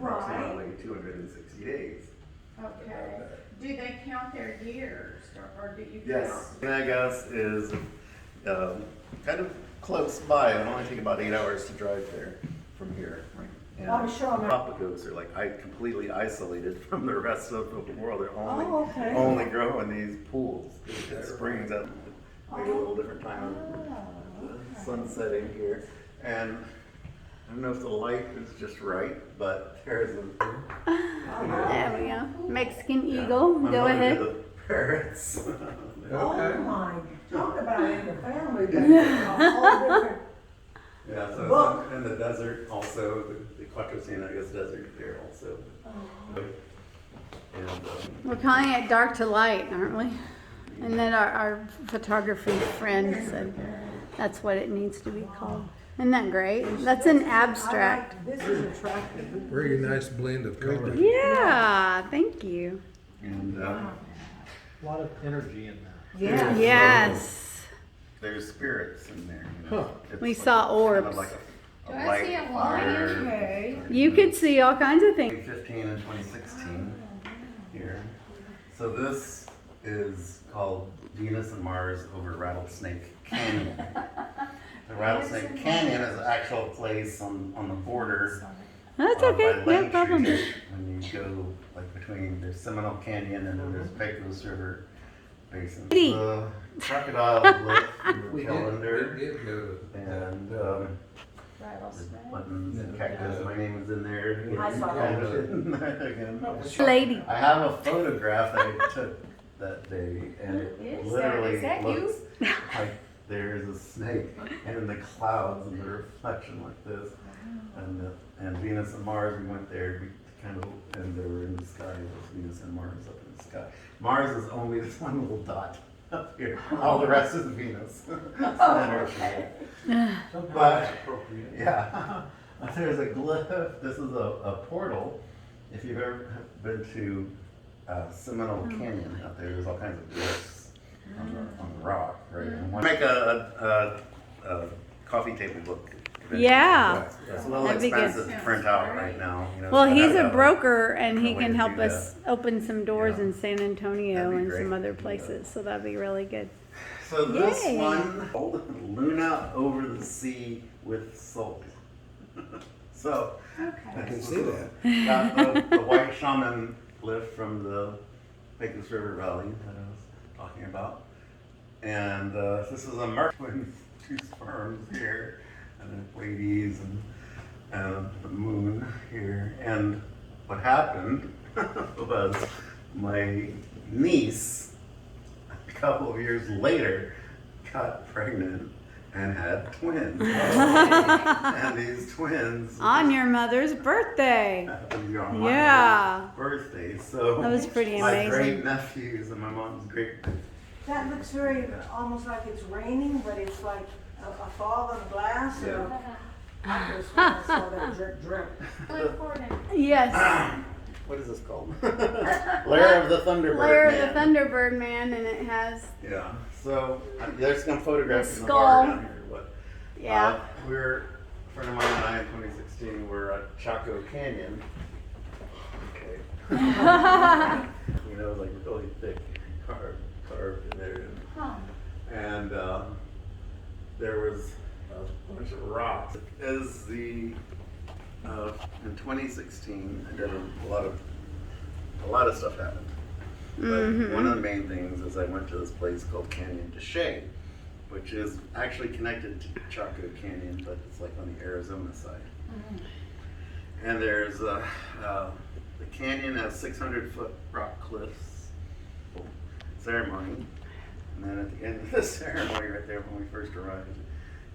approximately 260 days. Okay. Do they count their years, or do you Yes, count? Nagas is kind of close by. It would only take about 8 hours to drive there from here. And I'm sure I'm- Galapagos are like completely isolated from the rest of the world. They're only Oh, okay. only grow in these pools. It springs up like a little different time of the sun setting here. And I don't know if the light is just right, but there's a There we go. Mexican yeah, eagle. I'm Go going ahead. to the parrots. Oh my, talk about in the family, that's a whole different, Yeah, so Book. it's in the desert also, the Quatrocina, I guess, desert there also. And, We're calling it dark to light, aren't we? And then our photography friend said that's what it needs to be called. Isn't that great? That's an abstract. I like, this is attractive. Very nice blend of color. Yeah, thank you. and A lot of energy in that. Yeah. Yes. there's spirits in there. You know? It's We like saw kind of orbs. like a Do I light see a fire. lion? Okay. You could see all kinds of things. 2015 and 2016 here. So this is called Venus and Mars over Rattlesnake Canyon. The Rattlesnake Canyon is an actual place on the border. That's by okay. No Lake problem. Street. When you go like between there's Seminole Canyon and then there's Pecos River Basin. Pretty. The crocodile lived in We the calendar did go to and Rattlesnake. buttons and cactus. My name is in there. I saw that. Again. Lady. I have a photograph that I took that day, and it Is that- literally is that you? looks like there's a snake, and in the clouds, and the reflection like this, and Venus and Mars. We went there, we kind of, and they were in the sky. There's Venus and Mars up in the sky. Mars is only this one little dot up here. All the rest is Venus. Somehow But- that's appropriate. Yeah, there's a glyph. This is a portal. If you've ever been to Seminole Canyon out there's all kinds of glyphs on the rock, right? And when I make a coffee table book. eventually. Yeah. It's a little That'd be good. expensive to print out right now. You know, Well, so I he's have a to- broker and he a way can to help do us open some doors Yeah. in San Antonio That'd be and great. some other Yeah. places. So that'd be really good. So this Yay. one, Luna over the sea with soul. So. Okay. I can see that. Got the white shaman lift from the Pecos River Valley that I was talking about. And this is a Mercury, two sperms here, and then Pleiades and the moon here. And what happened was my niece, a couple of years later, got pregnant and had twins. And these twins On your mother's birthday. happened to be on my Yeah. birthday. So That was pretty my amazing. great nephews and my mom's great. That looks very, almost like it's raining, but it's like a fog on glass. Yeah. I just when I saw that drip drip. Important. Yes. What is this called? Lair of the Thunderbird. Lair of Man. the Thunderbird Man, and it has, Yeah. So there's some photographs The in the bar skull. down here. But yeah. we're a friend of mine and I in 2016. We're at Chaco Canyon. Okay. You know, like really thick carved in there. Huh. And there was a bunch of rocks. As the in 2016, I did a lot of stuff happened. But one of the main things is I went to this place called Canyon de Chelly, which is actually connected to Chaco Canyon, but it's like on the Arizona side. And there's the canyon has 600-foot rock cliffs ceremony. And then at the end of the ceremony, right there when we first arrived,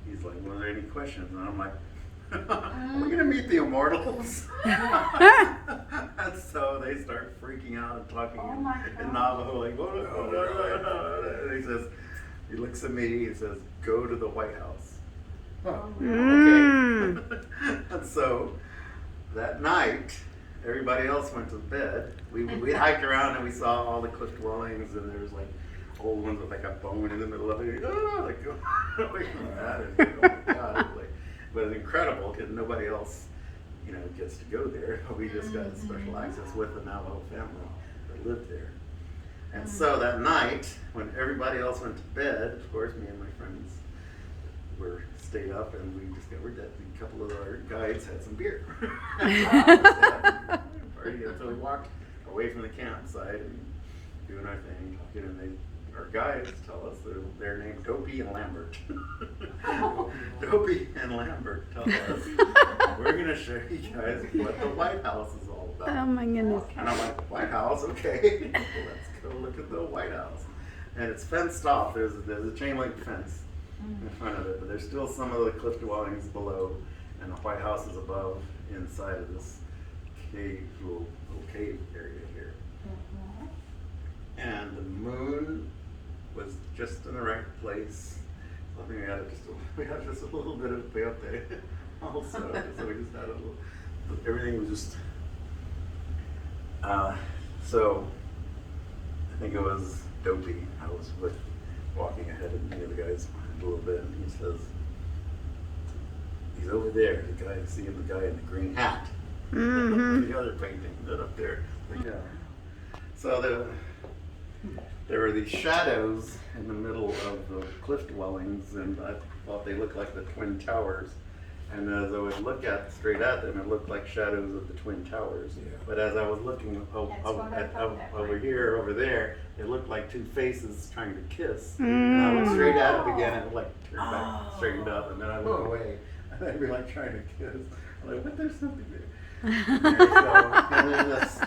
he's like, "Was there any questions?" And I'm like, "Are we gonna meet the immortals?" And so they start freaking out and talking Oh my in God. Navajo, like, and he says, he looks at me, he says, "Go to the White House." Mm. Okay. And so that night, everybody else went to bed. We hiked around and we saw all the cliff dwellings, and there was like old ones with like a bone in the middle of it. Like, away from that. And, oh my God. But it's incredible because nobody else, gets to go there. We just got special access with the Navajo family that lived there. And so that night, when everybody else went to bed, of course, me and my friends stayed up, and we discovered that a couple of our guides had some beer. Party, and so we walked away from the campsite and doing our thing, talking, and our guides tell us they're named Dopey and Lambert. Dopey and Lambert tell us, we're going to show you guys what the White House is all about. Oh my goodness. And I'm like, White House, okay. Let's go look at the White House. And it's fenced off. There's a chain link fence in front of it, but there's still some of the cliff dwellings below, and the White House is above inside of this little cave area here. And the moon was just in the right place. So I think we had just a little bit of peyote also. So we just had a little, everything was just, so I think it was Dopey. I was walking ahead of the other guys a little bit, and he says, he's over there, the guy, seeing the guy in the green hat. The other painting that up there. Yeah. So there were these shadows in the middle of the cliff dwellings, and I thought they looked like the Twin Towers. And as I would look straight at them, it looked like shadows of the Twin Towers. Yeah. But as I was looking over here, over there, it looked like two faces trying to kiss. And I looked straight at it again, and it like turned back, straightened up, and then I looked away, and they'd be like trying to kiss. I'm like, but there's something there. And then this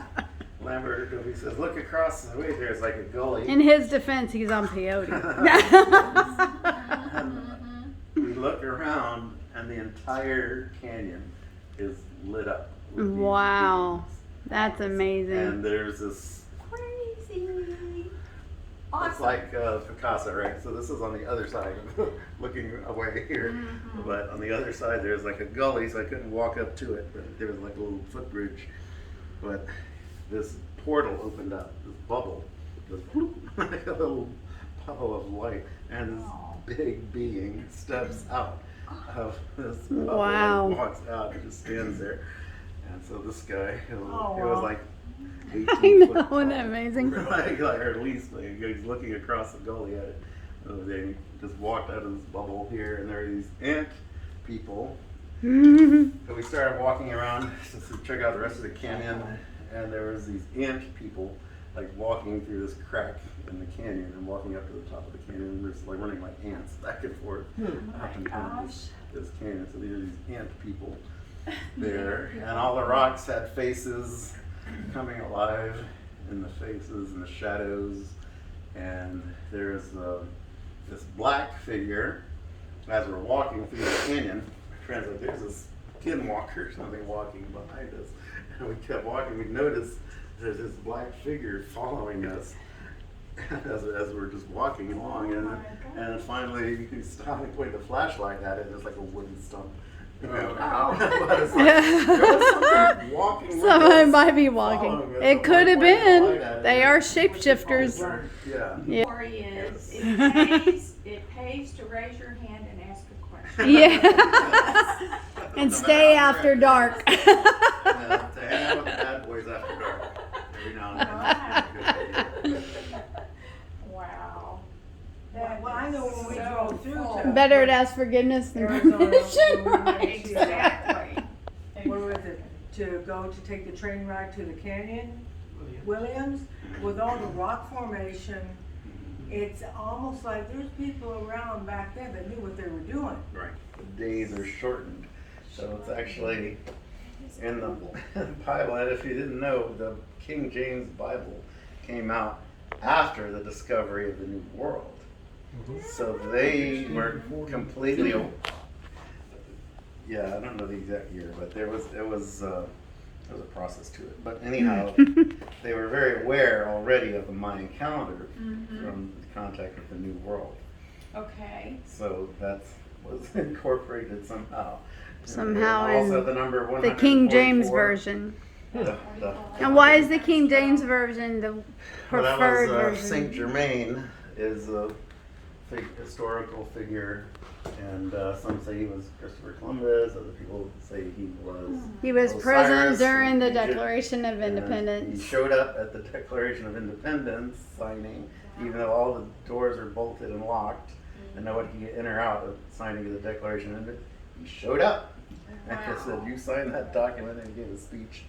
Lambert, he says, look across the way, there's like a gully. In his defense, he's on peyote. And we look around, and the entire canyon is lit up. With these Wow, beams. that's amazing. And there's this, Crazy. it's Awesome. like Picasso, right? So this is on the other side, looking away here. But on the other side, there's like a gully, so I couldn't walk up to it. But there was like a little footbridge. But this portal opened up, this bubble, just like a little bubble of light, and this big being steps out of this bubble, Wow. and walks out and just stands there. And so this guy, it was wow. like 18 I foot know, tall. isn't that amazing? Or at least he's looking across the gully at it. So they just walked out of this bubble here, and there are these ant people. So we started walking around to check out the rest of the canyon, and there was these ant people like walking through this crack in the canyon and walking up to the top of the canyon, and we're just like running like ants back and forth up and down this canyon. So these are these ant people there, and all the rocks had faces coming alive in the faces and the shadows, and there's this black figure as we're walking through the canyon. Friends, like, there's this skinwalker or something walking behind us, and we kept walking. We noticed there's this black figure following us as we're just walking along, and then finally he stopped and pointed a flashlight at it, and it's like a wooden stump. But it's like, there was something walking with Somebody us, might be walking. following us, It but could have pointing a light been. at it. They are shapeshifters. Yeah. Yeah. Story is, it pays to raise your hand and ask a question. Yeah. And stay after dark. To hang out with the bad boys after dark every now and then. Wow. Well, I know when we So drove through full. to Better to ask forgiveness than Arizona, permission. when we went to, Exactly. where was it, to go to take the train ride to the canyon, Williams, with all the rock formation, it's almost like there's people around back then that knew what they were doing. Right. The days are shortened. So it's actually in the Bible, and if you didn't know, the King James Bible came out after the discovery of the New World. So they were completely, yeah, I don't know the exact year, but there was a process to it. But anyhow, they were very aware already of the Mayan calendar from the contact with the New World. Okay. So that was incorporated somehow. Somehow And also in the number The King James 144. version. The- And why is the King James version the Well, that preferred was version? Saint Germain is historical figure, and some say he was Christopher Columbus. Other people say he was present Osiris during from the Egypt. Declaration of And Independence. he showed up at the Declaration of Independence signing, even though all the doors are bolted and locked, and nobody could get in or out of signing of the Declaration of Independence. He showed up. And he said, "You signed that document," and he gave a speech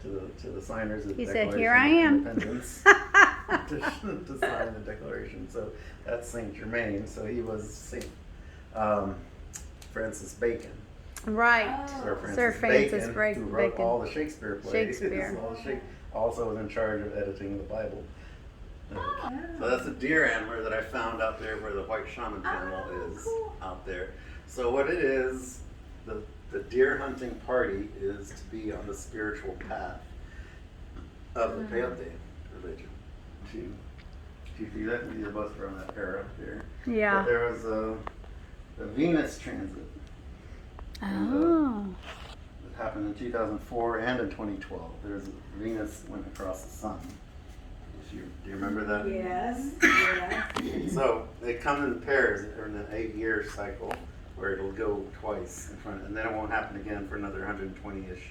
to the signers of the He said, Declaration "Here I of am." Independence to sign the Declaration. So that's Saint Germain. So he was Saint Francis Bacon. Right. Sir Francis Bacon, who wrote Bacon. all the Shakespeare plays. Shakespeare. Also was in charge of editing the Bible. So that's a deer antler that I found out there where the white shaman camel is out there. So what it is, the deer hunting party is to be on the spiritual path of the Peyote religion. Do you see that? These of us from that era up there. Yeah. But there was a Venus transit. Oh. It happened in 2004 and in 2012. There's Venus went across the sun. Do you remember that? Yes, yes. So they come in pairs in an 8-year cycle where it'll go twice in front, and then it won't happen again for another 120-ish years.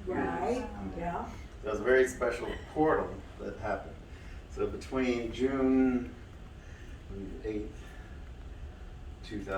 Right, yeah. So it was a very special portal that happened. So between June 8th, 2000.